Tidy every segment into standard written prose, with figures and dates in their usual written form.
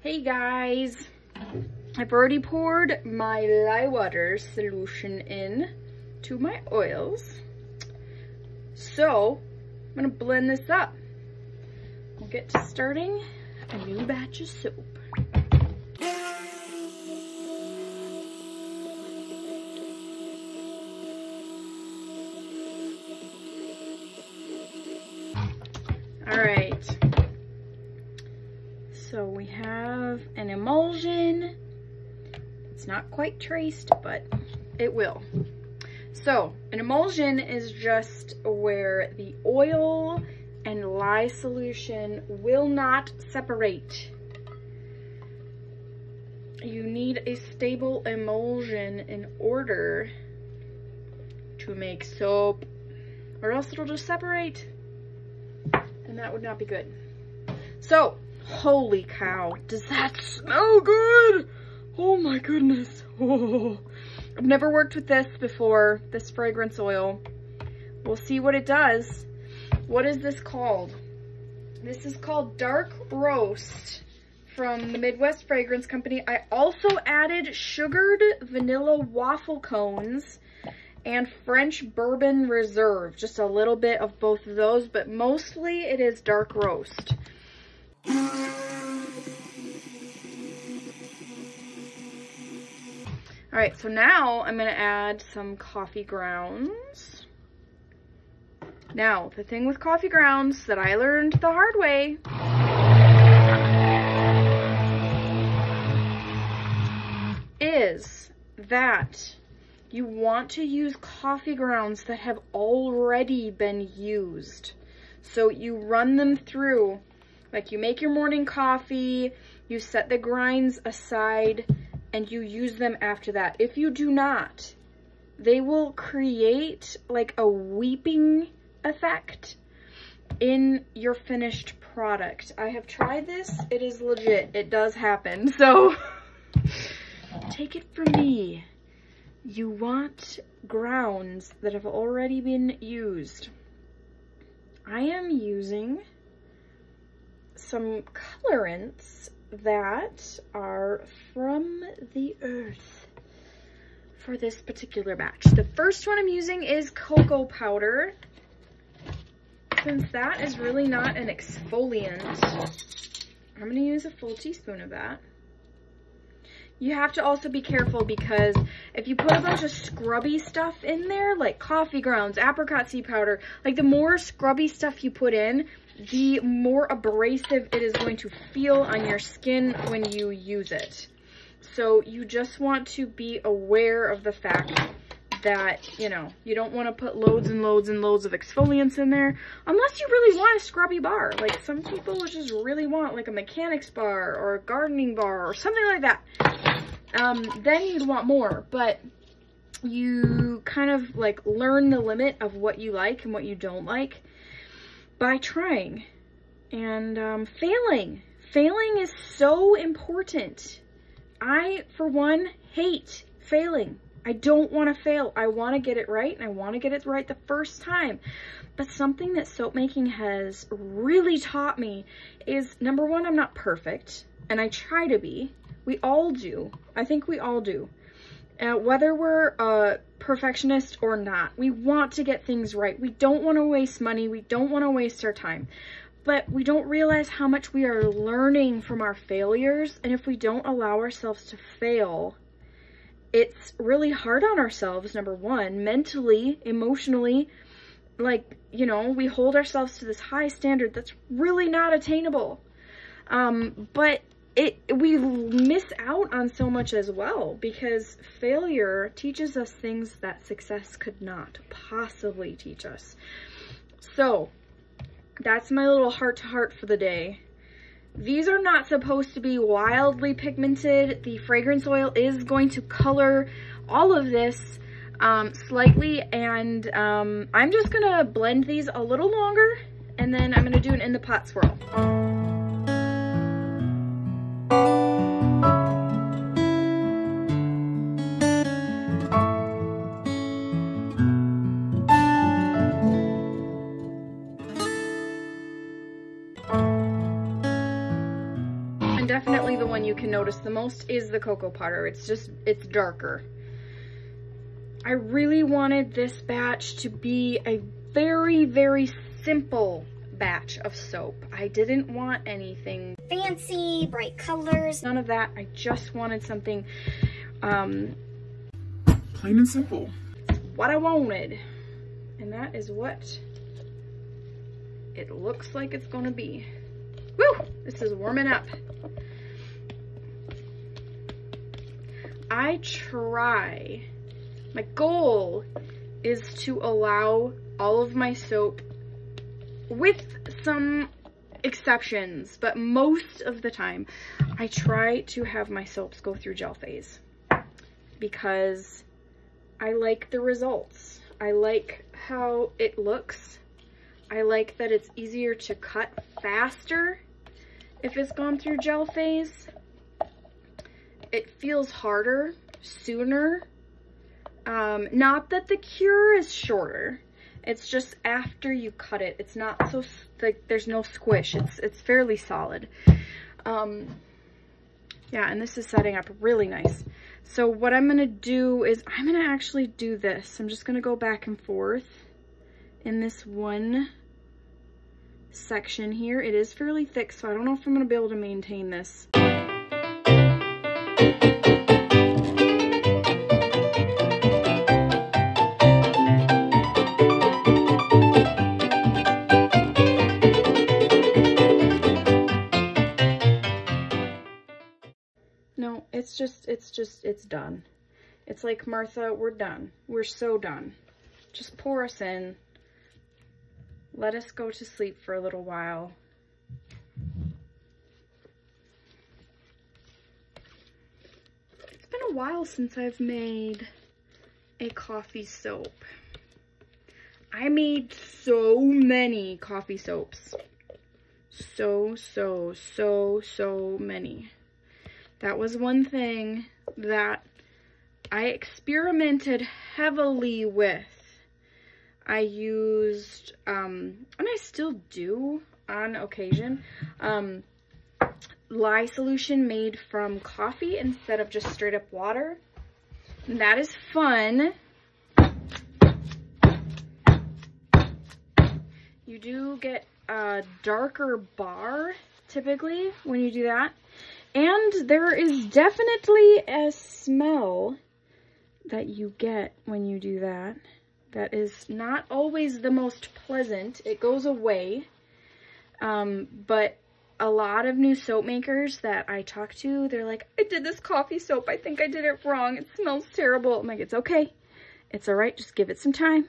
Hey guys, I've already poured my lye water solution in to my oils. So I'm gonna blend this up. We'll get to starting a new batch of soap. All right. So we have an emulsion. It's not quite traced, but it will. So an emulsion is just where the oil and lye solution will not separate. You need a stable emulsion in order to make soap, or else it'll just separate, and that would not be good. So, holy cow, does that smell good? Oh my goodness. Oh. I've never worked with this before, this fragrance oil. We'll see what it does. What is this called? This is called Dark Roast from the Midwest Fragrance Company. I also added sugared vanilla waffle cones and French Bourbon Reserve. Just a little bit of both of those, but mostly it is Dark Roast. All right, so now I'm gonna add some coffee grounds. Now, the thing with coffee grounds that I learned the hard way is that you want to use coffee grounds that have already been used. So you run them through, like you make your morning coffee, you set the grinds aside, and you use them after that. If you do not, they will create like a weeping effect in your finished product. I have tried this. It is legit. It does happen. So take it from me. You want grounds that have already been used. I am using some colorants that are from the earth for this particular batch. The first one I'm using is cocoa powder. Since that is really not an exfoliant, I'm going to use a full teaspoon of that. You have to also be careful because if you put a bunch of scrubby stuff in there, like coffee grounds, apricot seed powder, like the more scrubby stuff you put in, the more abrasive it is going to feel on your skin when you use it. So you just want to be aware of the fact that, you know, you don't want to put loads and loads and loads of exfoliants in there unless you really want a scrubby bar. Like some people just really want like a mechanics bar or a gardening bar or something like that. Then you'd want more, but you kind of like learn the limit of what you like and what you don't like by trying and failing. Failing is so important. I, for one, hate failing. I don't want to fail. I want to get it right, and I want to get it right the first time. But something that soap making has really taught me is, number one, I'm not perfect, and I try to be. We all do. I think we all do. Whether we're a perfectionist or not, we want to get things right. We don't want to waste money. We don't want to waste our time. But we don't realize how much we are learning from our failures. And if we don't allow ourselves to fail, it's really hard on ourselves, number one, mentally, emotionally. Like, you know, we hold ourselves to this high standard that's really not attainable. But we miss out on so much as well, because failure teaches us things that success could not possibly teach us. So that's my little heart-to-heart for the day. These are not supposed to be wildly pigmented. The fragrance oil is going to color all of this slightly, and I'm just gonna blend these a little longer, and then I'm gonna do an in the pot swirl. definitely the one you can notice the most is the cocoa powder. It's darker. I really wanted this batch to be a very, very simple batch of soap. I didn't want anything fancy, bright colors. None of that. I just wanted something plain and simple. What I wanted. And that is what it looks like it's gonna be. Woo! This is warming up. My goal is to allow all of my soap, with some exceptions, but most of the time, I try to have my soaps go through gel phase because I like the results. I like how it looks. I like that it's easier to cut faster if it's gone through gel phase. It feels harder sooner. Not that the cure is shorter. It's just after you cut it, it's not so, like, there's no squish. It's fairly solid. Yeah, and this is setting up really nice. So what I'm gonna do is I'm gonna actually do this. I'm just gonna go back and forth in this one section here. It is fairly thick, so I don't know if I'm gonna be able to maintain this. No, it's done. It's like, Martha, we're done. We're so done. Just pour us in. Let us go to sleep for a little while. It's been a while since I've made a coffee soap. I made so many coffee soaps. So many. That was one thing that I experimented heavily with. I used, and I still do on occasion, lye solution made from coffee instead of just straight up water. And that is fun. You do get a darker bar typically when you do that. And there is definitely a smell that you get when you do that. That is not always the most pleasant. It goes away. But a lot of new soap makers that I talk to, they're like, I did this coffee soap. I think I did it wrong. It smells terrible. I'm like, it's okay. It's all right. Just give it some time.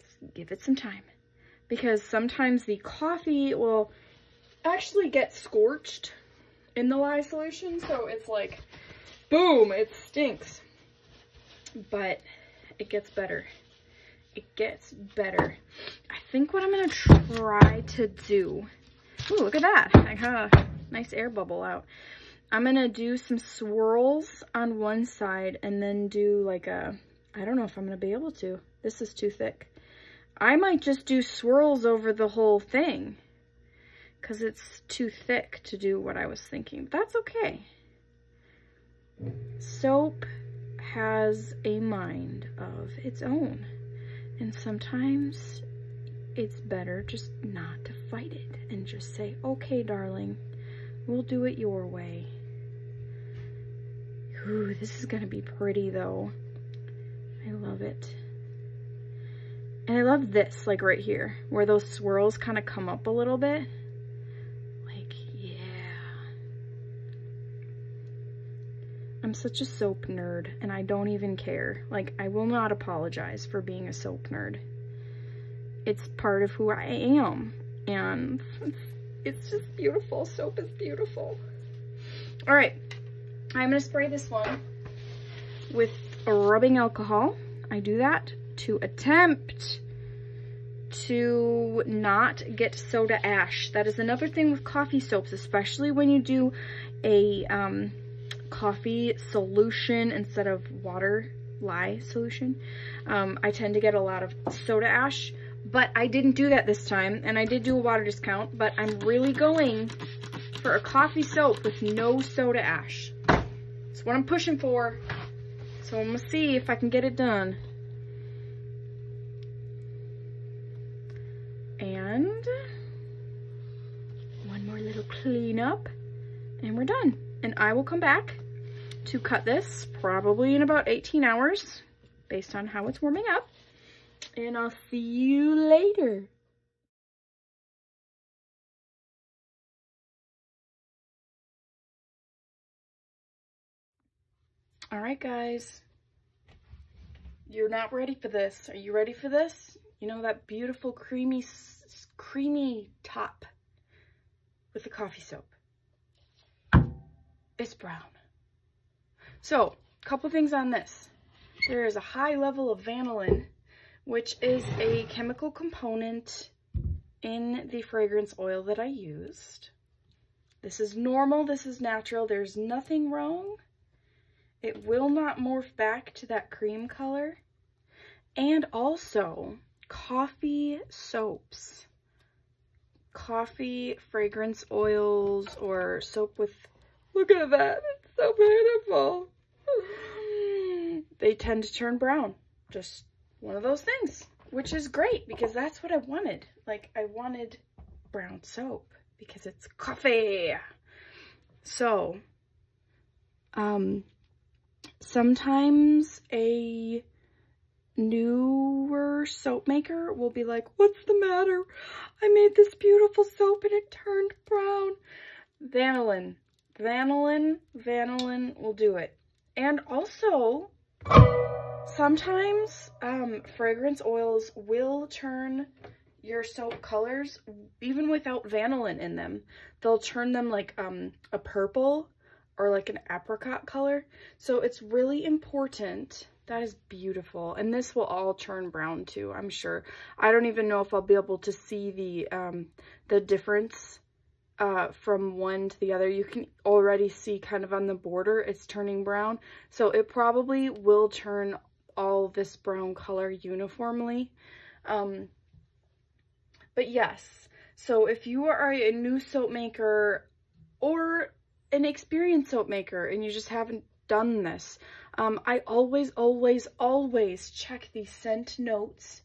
Just give it some time. Because sometimes the coffee will actually get scorched in the lye solution, so it's like, boom, it stinks. But it gets better. It gets better. I think what I'm gonna try to do, ooh, look at that. I got a nice air bubble out. I'm gonna do some swirls on one side and then do like a, I don't know if I'm gonna be able to. This is too thick. I might just do swirls over the whole thing, because it's too thick to do what I was thinking. But that's okay. Soap has a mind of its own. And sometimes it's better just not to fight it and just say, okay, darling, we'll do it your way. Ooh, this is gonna be pretty though. I love it. And I love this, like right here, where those swirls kind of come up a little bit. I'm such a soap nerd, and I don't even care. Like, I will not apologize for being a soap nerd. It's part of who I am, and it's just beautiful. Soap is beautiful. All right, I'm gonna spray this one with rubbing alcohol. I do that to attempt to not get soda ash. That is another thing with coffee soaps, especially when you do a coffee solution instead of water lye solution. I tend to get a lot of soda ash, but I didn't do that this time, and I did do a water discount, but I'm really going for a coffee soap with no soda ash. That's what I'm pushing for. So I'm gonna see if I can get it done. And one more little cleanup and we're done. And I will come back to cut this probably in about 18 hours based on how it's warming up. And I'll see you later. All right, guys. You're not ready for this. Are you ready for this? You know that beautiful creamy top with the coffee soap. It's brown. So, a couple things on this. There is a high level of vanillin, which is a chemical component in the fragrance oil that I used. This is normal, this is natural, there's nothing wrong. It will not morph back to that cream color. And also, coffee soaps, coffee fragrance oils, or soap with, look at that, it's so beautiful. They tend to turn brown, just one of those things, which is great because that's what I wanted. Like, I wanted brown soap because it's coffee. So, sometimes a newer soap maker will be like, what's the matter? I made this beautiful soap and it turned brown. Vanillin. Vanillin will do it. And also, sometimes fragrance oils will turn your soap colors even without vanillin in them. They'll turn them like a purple or like an apricot color. So it's really important. That is beautiful. And this will all turn brown too, I'm sure. I don't even know if I'll be able to see the difference from one to the other. You can already see kind of on the border, it's turning brown. So it probably will turn all this brown color uniformly. But yes, so if you are a new soap maker or an experienced soap maker and you just haven't done this, I always check the scent notes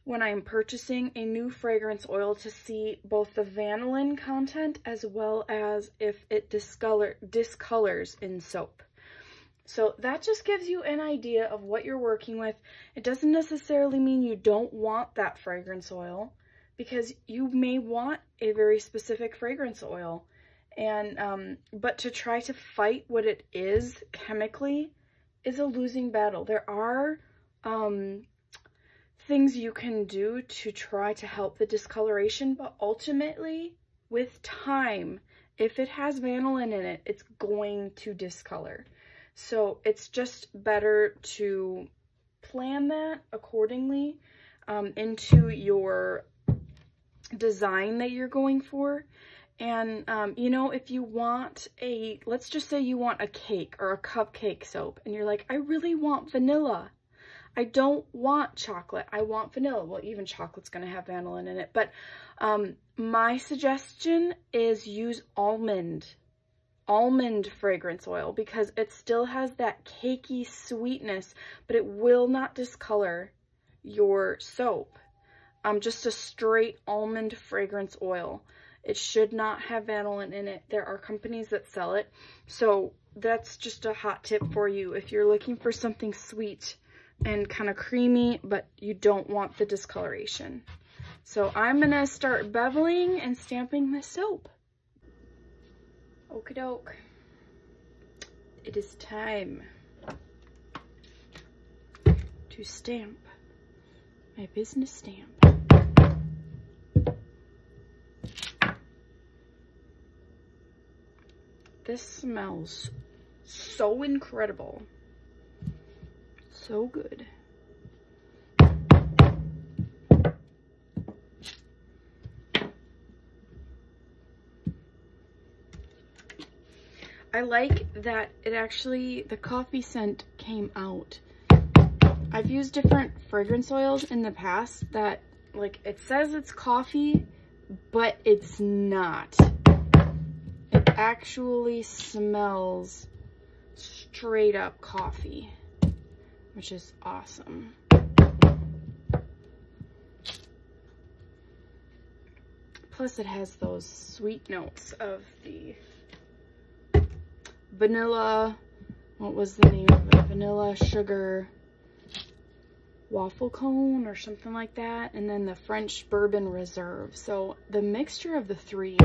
when I'm purchasing a new fragrance oil to see both the vanillin content as well as if it discolors in soap. So that just gives you an idea of what you're working with. It doesn't necessarily mean you don't want that fragrance oil, because you may want a very specific fragrance oil. And but to try to fight what it is chemically is a losing battle. There are things you can do to try to help the discoloration, but ultimately, with time, if it has vanillin in it, it's going to discolor. So it's just better to plan that accordingly into your design that you're going for. And, you know, if you want let's just say you want a cake or a cupcake soap, and you're like, I really want vanilla. I don't want chocolate. I want vanilla. Well, even chocolate's going to have vanillin in it. But my suggestion is use almond fragrance oil, because it still has that cakey sweetness, but it will not discolor your soap. Just a straight almond fragrance oil. It should not have vanillin in it. There are companies that sell it. So that's just a hot tip for you if you're looking for something sweet and kind of creamy, but you don't want the discoloration. So I'm gonna start beveling and stamping my soap. Okie doke. It is time to stamp my business stamp. This smells so incredible. So good. I like that it actually, the coffee scent came out. I've used different fragrance oils in the past that, like, it says it's coffee, but it's not. It actually smells straight up coffee, which is awesome. Plus it has those sweet notes of the vanilla, what was the name of it? Vanilla sugar waffle cone or something like that. And then the French bourbon reserve. So the mixture of the three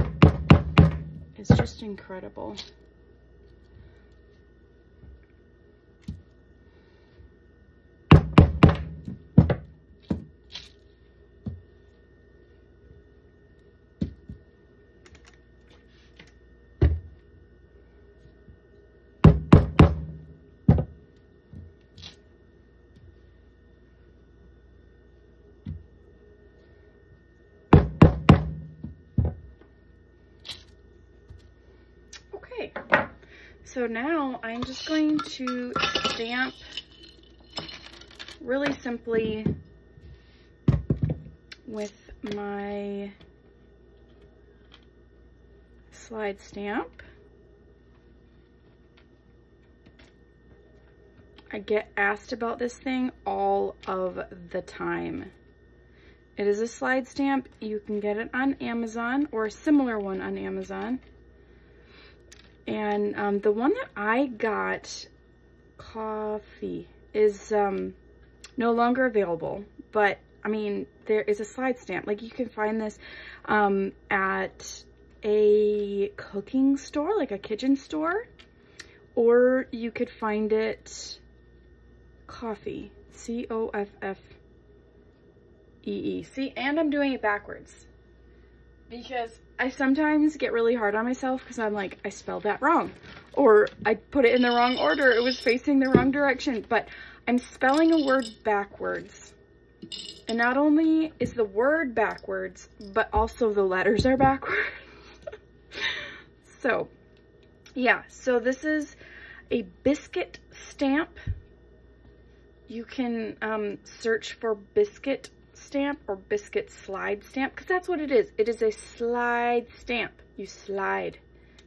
is just incredible. So now I'm just going to stamp really simply with my slide stamp. I get asked about this thing all of the time. It is a slide stamp. You can get it on Amazon or a similar one on Amazon. And the one that I got, coffee, is no longer available. But, I mean, there is a slide stamp. Like, you can find this at a cooking store, like a kitchen store. Or you could find it coffee, C-O-F-F-E-E. See, and I'm doing it backwards. Because I sometimes get really hard on myself because I'm like, I spelled that wrong. Or I put it in the wrong order. It was facing the wrong direction. But I'm spelling a word backwards. And not only is the word backwards, but also the letters are backwards. So, yeah. So this is a biscuit stamp. You can search for biscuit stamp or biscuit slide stamp, because that's what it is. It is a slide stamp. You slide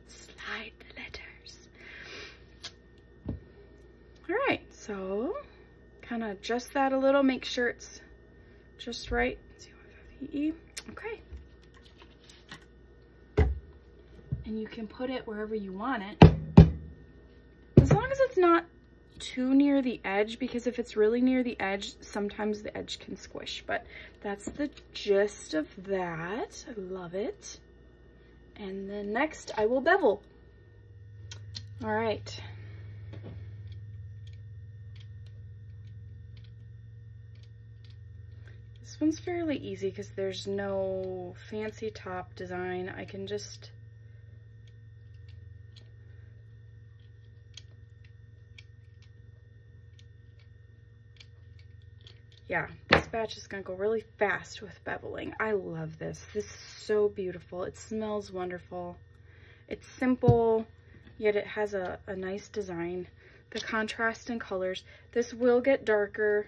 the letters. All right, so kind of adjust that a little, make sure it's just right. C-O-F-F-E-E. Okay. And you can put it wherever you want it, as long as it's not too near the edge, because if it's really near the edge, sometimes the edge can squish. But that's the gist of that. I love it. And then next I will bevel. All right. This one's fairly easy because there's no fancy top design. I can just yeah, this batch is gonna go really fast with beveling. I love this. This is so beautiful. It smells wonderful. It's simple, yet it has a nice design. The contrast in colors. This will get darker,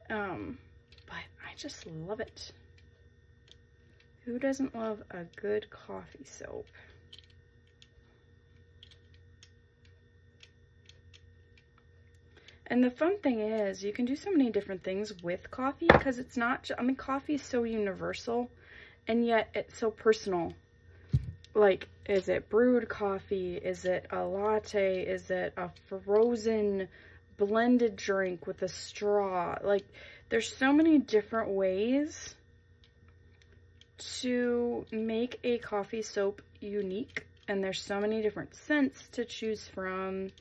but I just love it. Who doesn't love a good coffee soap? And the fun thing is, you can do so many different things with coffee, because it's not, I mean, coffee is so universal, and yet it's so personal. Like, is it brewed coffee? Is it a latte? Is it a frozen blended drink with a straw? Like, there's so many different ways to make a coffee soap unique, and there's so many different scents to choose from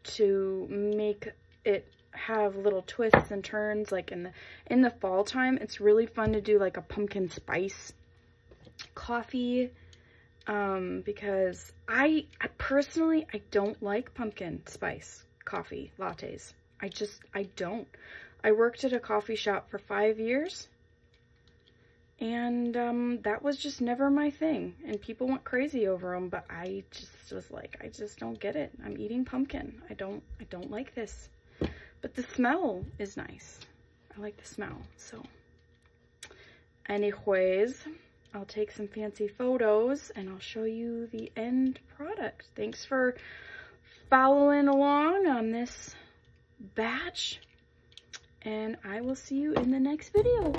to make it have little twists and turns. Like in the fall time, it's really fun to do like a pumpkin spice coffee, because I personally don't like pumpkin spice coffee lattes. I don't. I worked at a coffee shop for 5 years, and that was just never my thing, and people went crazy over them, but I just was like, I just don't get it. I'm eating pumpkin. I don't like this. But the smell is nice. I like the smell. So anyways, I'll take some fancy photos and I'll show you the end product. Thanks for following along on this batch, and I will see you in the next video.